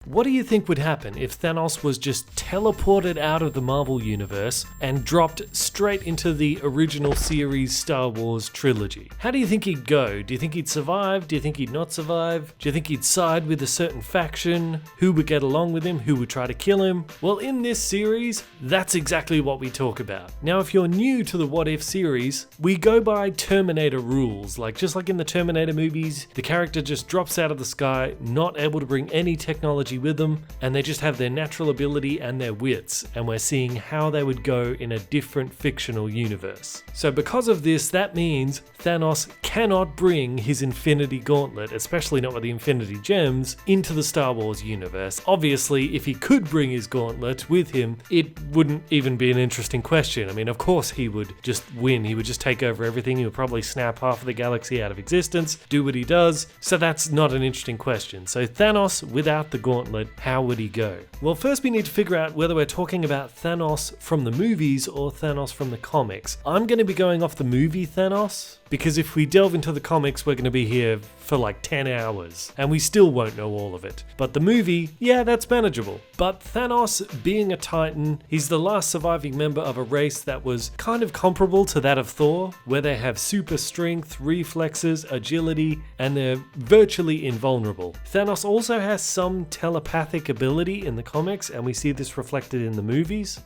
What do you think would happen if Thanos was just teleported out of the Marvel Universe and dropped straight into the original series Star Wars trilogy? How do you think he'd go? Do you think he'd survive? Do you think he'd not survive? Do you think he'd side with a certain faction? Who would get along with him? Who would try to kill him? Well, in this series, that's exactly what we talk about. Now, if you're new to the What If series, we go by Terminator rules. Just like in the Terminator movies, the character just drops out of the sky, not able to bring any technology with them, and they just have their natural ability and their wits, and we're seeing how they would go in a different fictional universe. So because of this, that means Thanos cannot bring his Infinity Gauntlet, especially not with the Infinity Gems, into the Star Wars universe. Obviously, if he could bring his gauntlet with him, it wouldn't even be an interesting question. I mean, of course he would just win. He would just take over everything. He would probably snap half of the galaxy out of existence, do what he does. So that's not an interesting question. So Thanos without the gauntlet, how would he go? Well, first we need to figure out whether we're talking about Thanos from the movies or Thanos from the comics. I'm going to be going off the movie Thanos, because if we delve into the comics, we're going to be here for like 10 hours, and we still won't know all of it. But the movie, yeah, that's manageable. But Thanos, being a Titan, he's the last surviving member of a race that was kind of comparable to that of Thor, where they have super strength, reflexes, agility, and they're virtually invulnerable. Thanos also has some telepathic ability in the comics, and we see this reflected in the movies.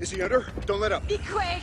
Is he under? Don't let up. Be quick.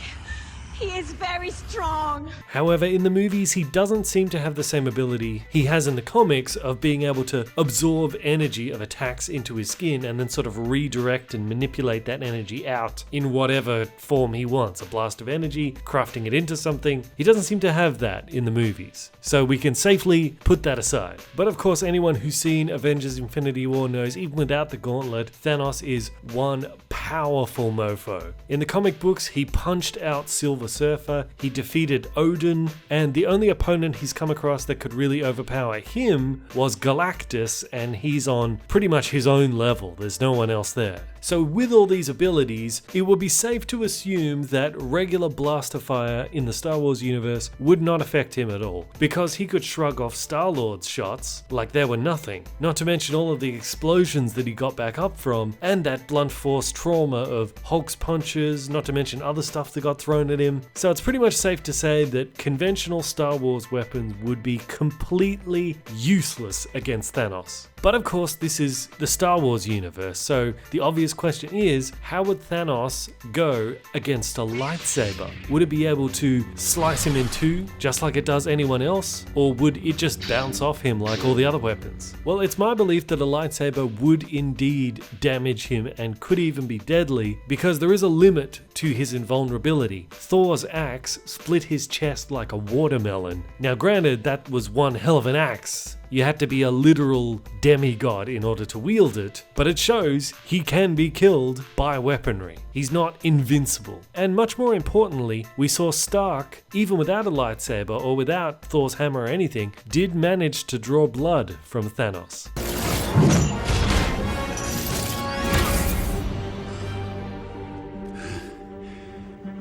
He is very strong. However, in the movies, he doesn't seem to have the same ability he has in the comics of being able to absorb energy of attacks into his skin and then sort of redirect and manipulate that energy out in whatever form he wants. A blast of energy, crafting it into something. He doesn't seem to have that in the movies. So we can safely put that aside. But of course, anyone who's seen Avengers Infinity War knows even without the gauntlet, Thanos is one powerful mofo. In the comic books, he punched out Silver Surfer, he defeated Odin, and the only opponent he's come across that could really overpower him was Galactus, and he's on pretty much his own level. There's no one else there. So with all these abilities, it would be safe to assume that regular blaster fire in the Star Wars universe would not affect him at all, because he could shrug off Star-Lord's shots like they were nothing, not to mention all of the explosions that he got back up from, and that blunt force trauma of Hulk's punches, not to mention other stuff that got thrown at him. So it's pretty much safe to say that conventional Star Wars weapons would be completely useless against Thanos. But of course, this is the Star Wars universe, so the obvious question is, how would Thanos go against a lightsaber? Would it be able to slice him in two, just like it does anyone else? Or would it just bounce off him like all the other weapons? Well, it's my belief that a lightsaber would indeed damage him and could even be deadly, because there is a limit to his invulnerability. Thor's axe split his chest like a watermelon. Now granted, that was one hell of an axe. You had to be a literal demigod in order to wield it, but it shows he can be killed by weaponry. He's not invincible. And much more importantly, we saw Stark, even without a lightsaber or without Thor's hammer or anything, did manage to draw blood from Thanos.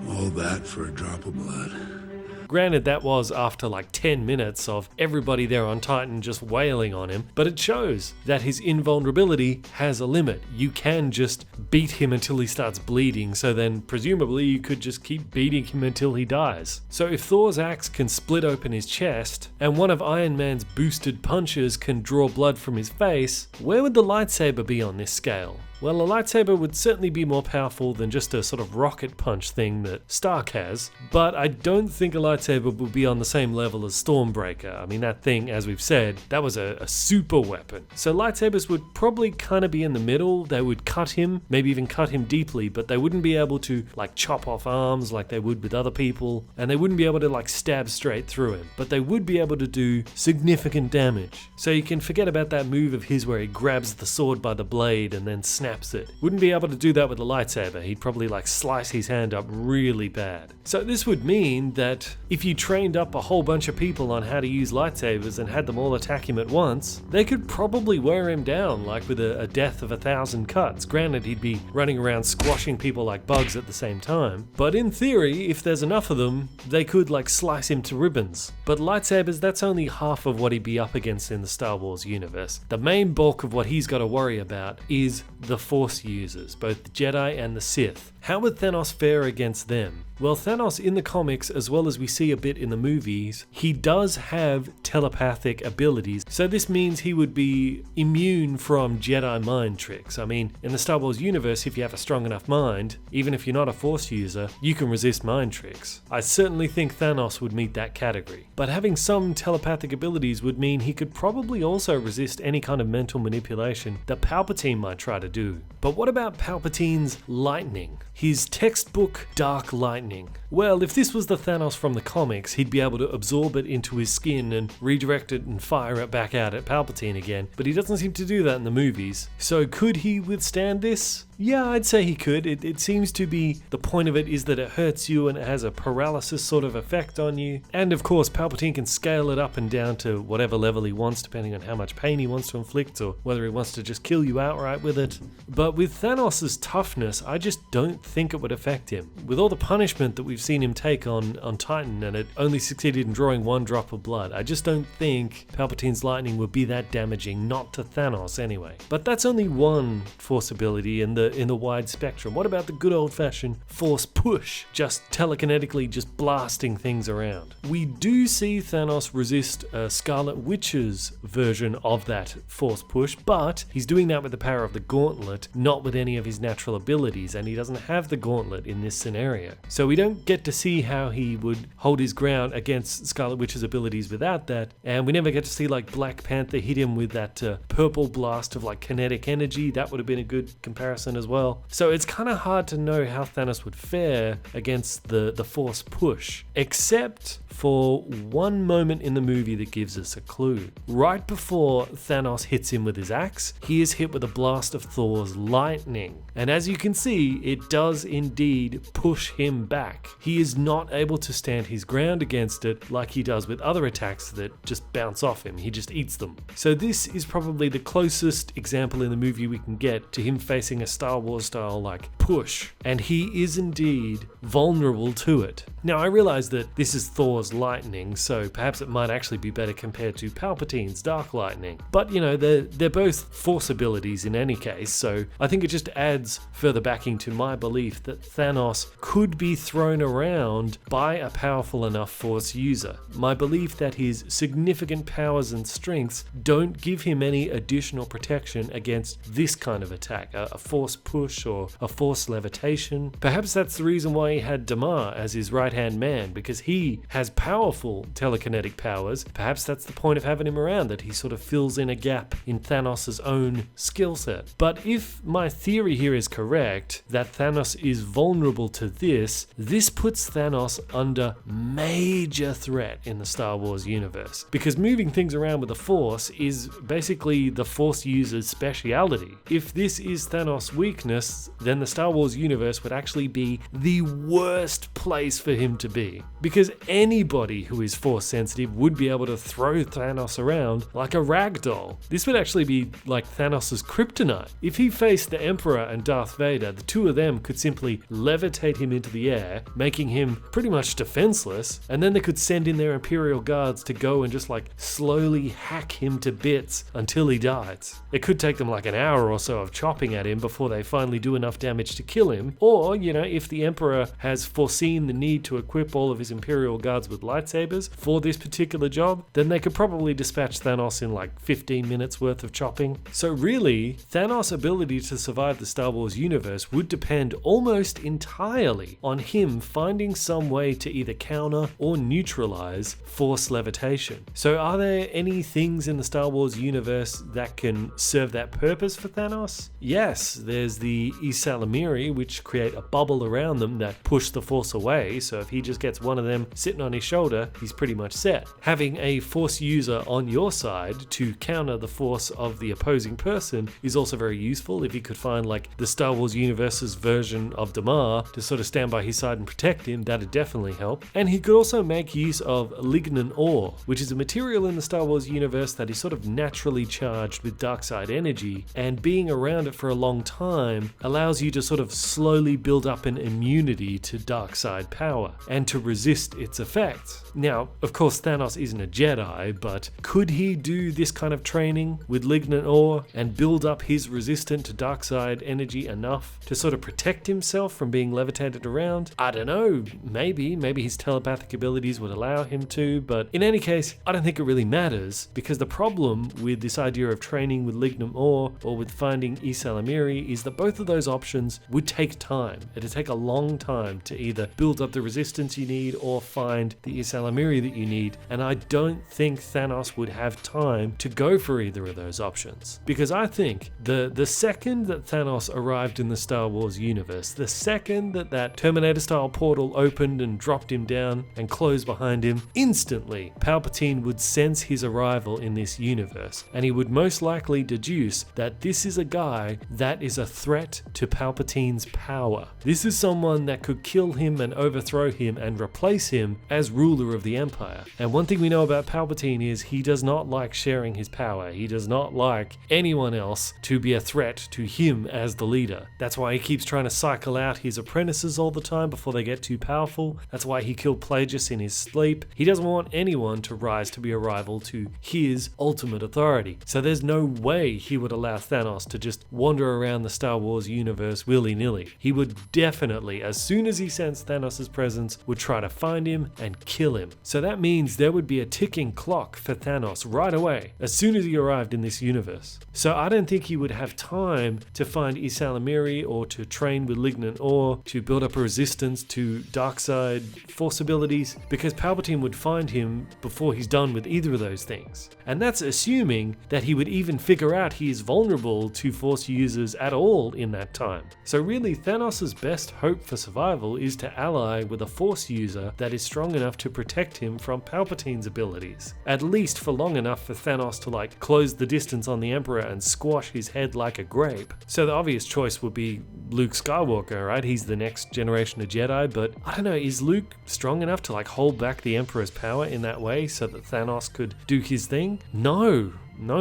All that for a drop of blood. Granted, that was after like 10 minutes of everybody there on Titan just wailing on him, but it shows that his invulnerability has a limit. You can just beat him until he starts bleeding, so then presumably you could just keep beating him until he dies. So if Thor's axe can split open his chest, and one of Iron Man's boosted punches can draw blood from his face, where would the lightsaber be on this scale? Well, a lightsaber would certainly be more powerful than just a sort of rocket punch thing that Stark has, but I don't think a lightsaber would be on the same level as Stormbreaker. I mean, that thing, as we've said, that was a super weapon. So lightsabers would probably kind of be in the middle. They would cut him, maybe even cut him deeply, but they wouldn't be able to like chop off arms like they would with other people, and they wouldn't be able to like stab straight through him, but they would be able to do significant damage. So you can forget about that move of his where he grabs the sword by the blade and then snaps snaps it. Wouldn't be able to do that with a lightsaber. He'd probably like slice his hand up really bad. So this would mean that if you trained up a whole bunch of people on how to use lightsabers and had them all attack him at once, they could probably wear him down like with a death of 1,000 cuts. Granted, he'd be running around squashing people like bugs at the same time, but in theory, if there's enough of them, they could like slice him to ribbons. But lightsabers, that's only half of what he'd be up against in the Star Wars universe. The main bulk of what he's got to worry about is the Force users, both the Jedi and the Sith. How would Thanos fare against them? Well, Thanos in the comics, as well as we see a bit in the movies, he does have telepathic abilities. So this means he would be immune from Jedi mind tricks. I mean, in the Star Wars universe, if you have a strong enough mind, even if you're not a Force user, you can resist mind tricks. I certainly think Thanos would meet that category. But having some telepathic abilities would mean he could probably also resist any kind of mental manipulation that Palpatine might try to do. But what about Palpatine's lightning? His textbook dark lightning. Well, if this was the Thanos from the comics, he'd be able to absorb it into his skin and redirect it and fire it back out at Palpatine again, but he doesn't seem to do that in the movies. So could he withstand this? Yeah, I'd say he could. It seems to be, the point of it is that it hurts you and it has a paralysis sort of effect on you. And of course, Palpatine can scale it up and down to whatever level he wants, depending on how much pain he wants to inflict or whether he wants to just kill you outright with it. But with Thanos' toughness, I just don't think it would affect him. With all the punishment that we've seen him take on Titan, and it only succeeded in drawing one drop of blood, I just don't think Palpatine's lightning would be that damaging, not to Thanos anyway. But that's only one Force ability in the wide spectrum. What about the good old-fashioned Force push, just telekinetically just blasting things around? We do see Thanos resist Scarlet Witch's version of that Force push, but he's doing that with the power of the gauntlet, not with any of his natural abilities, and he doesn't have the gauntlet in this scenario. So we don't get to see how he would hold his ground against Scarlet Witch's abilities without that, and we never get to see like Black Panther hit him with that purple blast of like kinetic energy. That would have been a good comparison as well. So it's kind of hard to know how Thanos would fare against the Force push, except for one moment in the movie that gives us a clue. Right before Thanos hits him with his axe, he is hit with a blast of Thor's lightning. And as you can see, it does indeed push him back. He is not able to stand his ground against it like he does with other attacks that just bounce off him. He just eats them. So this is probably the closest example in the movie we can get to him facing a Star Wars style like push. And he is indeed vulnerable to it. Now I realize that this is Thor's lightning, so perhaps it might actually be better compared to Palpatine's dark lightning. But you know, they're both Force abilities in any case, so I think it just adds further backing to my belief that Thanos could be thrown around by a powerful enough Force user. My belief that his significant powers and strengths don't give him any additional protection against this kind of attack, a Force push or a Force levitation. Perhaps that's the reason why he had Damar as his right-hand man, because he has powerful telekinetic powers. Perhaps that's the point of having him around, that he sort of fills in a gap in Thanos' own skill set. But if my theory here is correct, that Thanos is vulnerable to this puts Thanos under major threat in the Star Wars universe. Because moving things around with the Force is basically the Force user's speciality. If this is Thanos' weakness, then the Star Wars universe would actually be the worst place for him to be. Because anybody who is Force sensitive would be able to throw Thanos around like a rag doll. This would actually be like Thanos' kryptonite. If he faced the Emperor and Darth Vader, the two of them could simply levitate him into the air, making him pretty much defenseless, and then they could send in their Imperial guards to go and just like slowly hack him to bits until he dies. It could take them like an hour or so of chopping at him before they finally do enough damage to kill him. Or, you know, if the Emperor has foreseen the need to equip all of his Imperial guards with lightsabers for this particular job, then they could probably dispatch Thanos in like 15 minutes worth of chopping. So really, Thanos' ability to survive the Star Wars universe would depend almost entirely on him finding some way to either counter or neutralize Force levitation. So are there any things in the Star Wars universe that can serve that purpose for Thanos? Yes, there's the Ysalamiri, which create a bubble around them that push the Force away, so if he just gets one of them sitting on his shoulder, he's pretty much set. Having a Force user on your side to counter the force of the opposing person is also very useful. If he could find like the Star Wars universe's version of deeerrrr to sort of stand by his side and protect him, that'd definitely help. And he could also make use of lignan ore, which is a material in the Star Wars universe that is sort of naturally charged with dark side energy, and being around it for a long time allows you to sort of slowly build up an immunity to dark side power and to resist its effects. Now, of course, Thanos isn't a Jedi, but could he do this kind of training with lignan ore and build up his resistance to dark side energy enough to sort of protect himself from being levitated around? I don't know, maybe his telepathic abilities would allow him to, but in any case, I don't think it really matters, because the problem with this idea of training with lignan ore or with finding ysalamiri is that both of those options would take time. It'd take a long time to either build up the resistance you need or find the ysalamiri that you need, and I don't think Thanos would have time to go for either of those options. Because I think the second that Thanos arrived in the Star Wars universe, the second that Terminator-style portal opened and dropped him down and closed behind him, instantly Palpatine would sense his arrival in this universe, and he would most likely deduce that this is a guy that is a threat to Palpatine's power. This is someone that could kill him and overthrow him and replace him as ruler of the Empire. And one thing we know about Palpatine is he does not like sharing his power. He does not like anyone else to be a threat to him as the leader. That's why he keeps trying to cycle out his apprentices all the time before they get too powerful. That's why he killed Plagueis in his sleep. He doesn't want anyone to rise to be a rival to his ultimate authority. So there's no way he would allow Thanos to just wander around the Star Wars universe willy-nilly. He would definitely, as soon as he sensed Thanos' presence, would try to find him and kill him. So that means there would be a ticking clock for Thanos right away, as soon as he arrived in this universe. So I don't think he would have time to find ysalamiri or to train with lignan ore to build up a resistance to dark side force abilities, because Palpatine would find him before he's done with either of those things. And that's assuming that he would even figure out he is vulnerable to force users at all in that time. So really, Thanos' best hope for survival is to ally with a force user that is strong enough to protect him from Palpatine's abilities, at least for long enough for Thanos to like close the distance on the Emperor and squash his head like a grape. So the obvious choice would be Luke Skywalker, right? He's the next generation of Jedi, but I don't know, is Luke strong enough to like hold back the Emperor's power in that way so that Thanos could do his thing? No,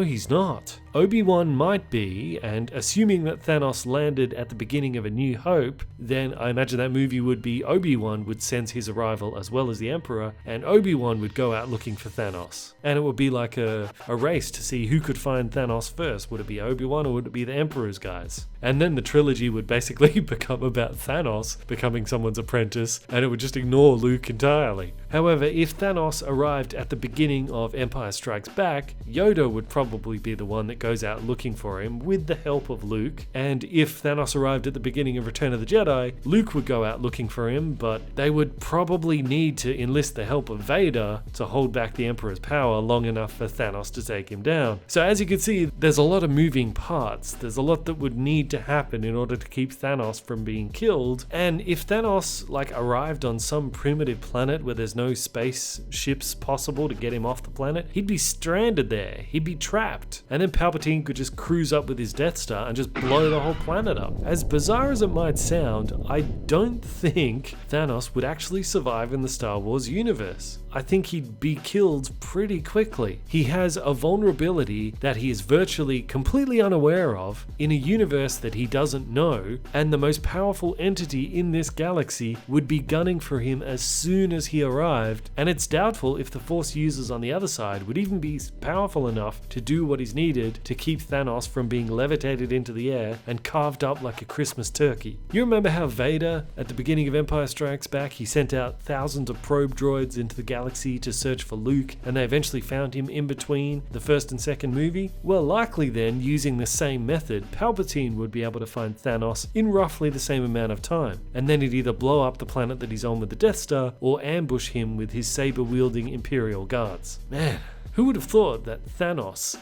he's not. Obi-Wan might be, and assuming that Thanos landed at the beginning of A New Hope, then I imagine that movie would be Obi-Wan would sense his arrival as well as the Emperor, and Obi-Wan would go out looking for Thanos. And it would be like a race to see who could find Thanos first. Would it be Obi-Wan or would it be the Emperor's guys? And then the trilogy would basically become about Thanos becoming someone's apprentice, and it would just ignore Luke entirely. However, if Thanos arrived at the beginning of Empire Strikes Back, Yoda would probably be the one that goes out looking for him with the help of Luke. And if Thanos arrived at the beginning of Return of the Jedi, Luke would go out looking for him, but they would probably need to enlist the help of Vader to hold back the Emperor's power long enough for Thanos to take him down. So as you can see, there's a lot of moving parts. There's a lot that would need to happen in order to keep Thanos from being killed. And if Thanos arrived on some primitive planet where there's no spaceships possible to get him off the planet, he'd be stranded there. He'd be trapped. And then Palpatine could just cruise up with his Death Star and just blow the whole planet up. As bizarre as it might sound, I don't think Thanos would actually survive in the Star Wars universe. I think he'd be killed pretty quickly. He has a vulnerability that he is virtually completely unaware of in a universe that he doesn't know, and the most powerful entity in this galaxy would be gunning for him as soon as he arrived, and it's doubtful if the Force users on the other side would even be powerful enough to do what is needed to keep Thanos from being levitated into the air and carved up like a Christmas turkey. You remember how Vader, at the beginning of Empire Strikes Back, he sent out thousands of probe droids into the galaxy to search for Luke, and they eventually found him in between the first and second movie? Well, likely then, using the same method, Palpatine would be able to find Thanos in roughly the same amount of time, and then he'd either blow up the planet that he's on with the Death Star, or ambush him with his saber-wielding Imperial guards. Man, Who would have thought that Thanos,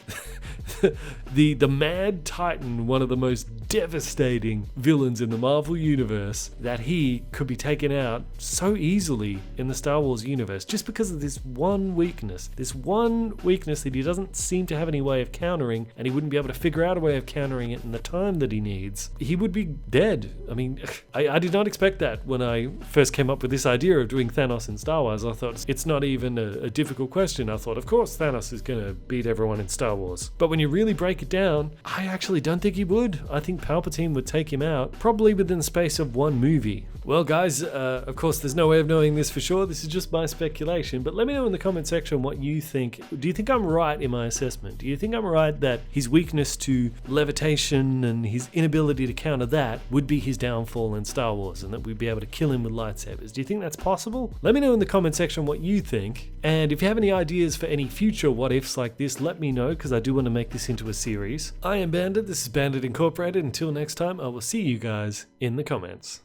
the mad titan, one of the most devastating villains in the Marvel universe, that he could be taken out so easily in the Star Wars universe just because of this one weakness that he doesn't seem to have any way of countering, and he wouldn't be able to figure out a way of countering it in the time that he needs. He would be dead. I mean, I did not expect that when I first came up with this idea of doing Thanos in Star Wars. I thought it's not even a difficult question. I thought, of course, Thanos is going to beat everyone in Star Wars. But when you really break it down, I actually don't think he would. I think Palpatine would take him out, probably within the space of one movie. Well, guys, of course, there's no way of knowing this for sure. This is just my speculation, but let me know in the comment section what you think. Do you think I'm right in my assessment? Do you think I'm right that his weakness to levitation and his inability to counter that would be his downfall in Star Wars, and that we'd be able to kill him with lightsabers? Do you think that's possible? Let me know in the comment section what you think, and if you have any ideas for any future what-ifs like this, let me know, because I do want to make this into a series. I am Bandit, this is Bandit Incorporated. Until next time, I will see you guys in the comments.